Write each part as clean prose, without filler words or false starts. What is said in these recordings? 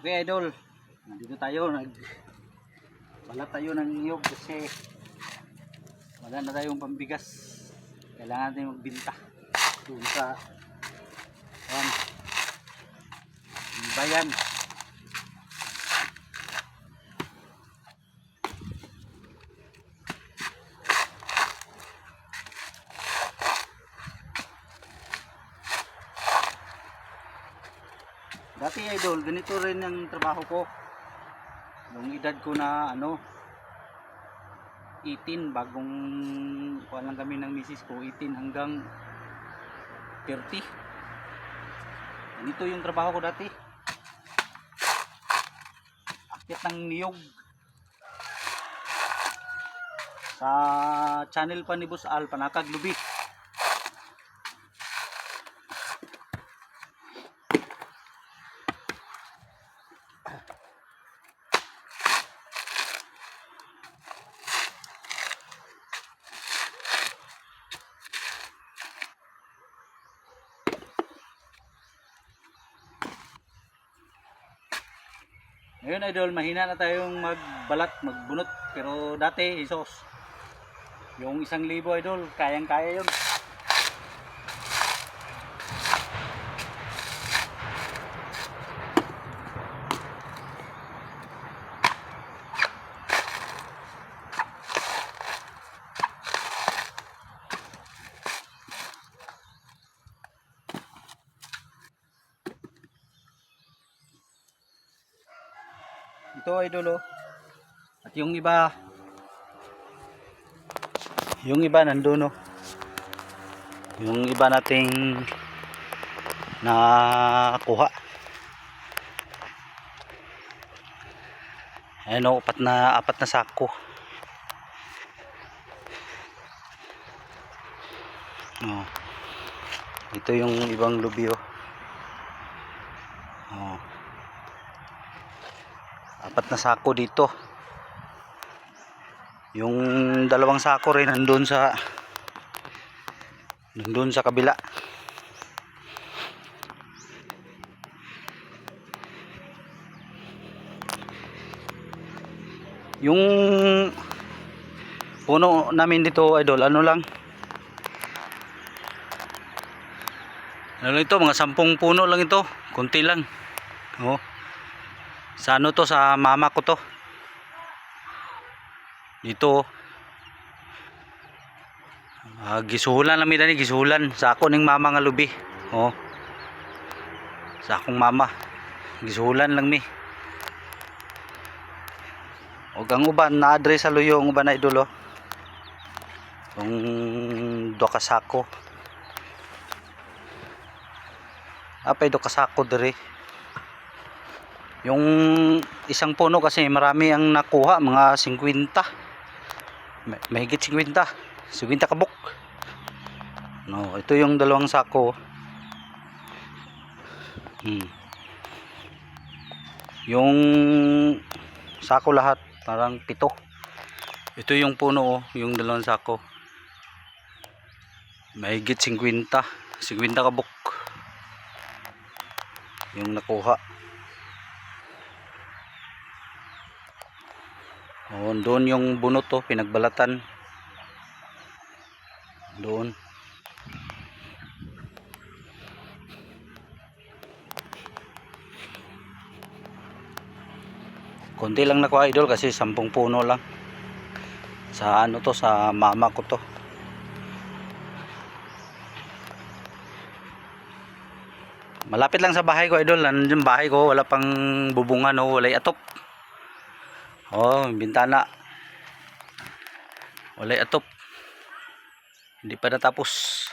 Okay idol, nandito tayo, balat tayo ng niyog kasi wala na tayong pambigas. Kailangan natin magbinta doon sa bayan. Dati idol, ganito rin ang trabaho ko. Yung edad ko na 18, bagong kuha lang kami ng misis ko, 18 hanggang 30. Ganito yung trabaho ko dati. Akyat ng niyog. Sa channel pa ni Boss Al, Panakag Lubi. Ngayon idol, mahina na tayong magbalat, magbunot. Pero dati, isos. Yung 1,000 idol, kayang-kaya yun. Ito idol oh. At yung iba nandun oh. Yung iba nating nakuha. Ayan oh, apat na sako. Oh. Ito yung ibang lubi oh. Oh. Apat na sako dito. Yung 2 sako rin nandun sa kabila. Yung puno namin dito idol, ito, mga 10 puno lang ito, kunti lang. Oh. Sa sa mama ko to. Dito gisuhulan namin dani, gisuhulan sa ako ning mama nga lubi. Oh. Sa akong mama. Gisuhulan lang mi. Og ang uban na address sa luyo ang uban na idol oh. Yung 2 ka sako. Apay 2 ka sako diri. Yung isang puno kasi marami ang nakuha, mga 50. Mahigit 50 kabuk. No, ito yung 2 sako. Yung sako lahat parang 7. Ito yung puno oh, yung 2 sako. Mahigit 50 kabuk yung nakuha. Oh, doon yung bunot to, pinagbalatan. Doon. Konti lang nakuha idol kasi 10 puno lang. Sa to, sa mama ko to. Malapit lang sa bahay ko idol. Nandiyan bahay ko, wala pang bubungan o walay atop. Oh, bintana. Walay atop. Hindi pa natapos.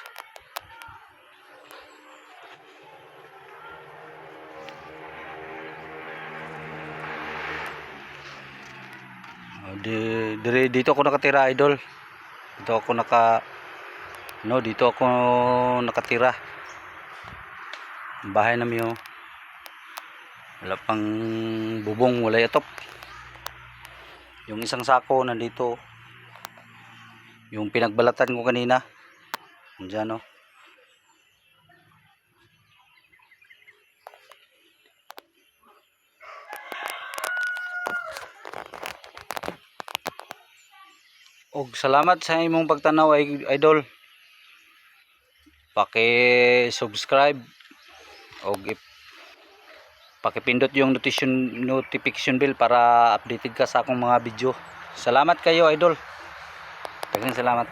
Dito ako nakatira idol. Dito ako nakatira. Bahay namin oh. Wala pang bubong, walay atop. Yung 1 sako nandito. Yung pinagbalatan ko kanina. Diyan oh. Og salamat sa imong pagtanaw idol. Paki-subscribe og pakipindot yung notification bell para updated ka sa akong mga video. Salamat kayo idol. Daghang salamat.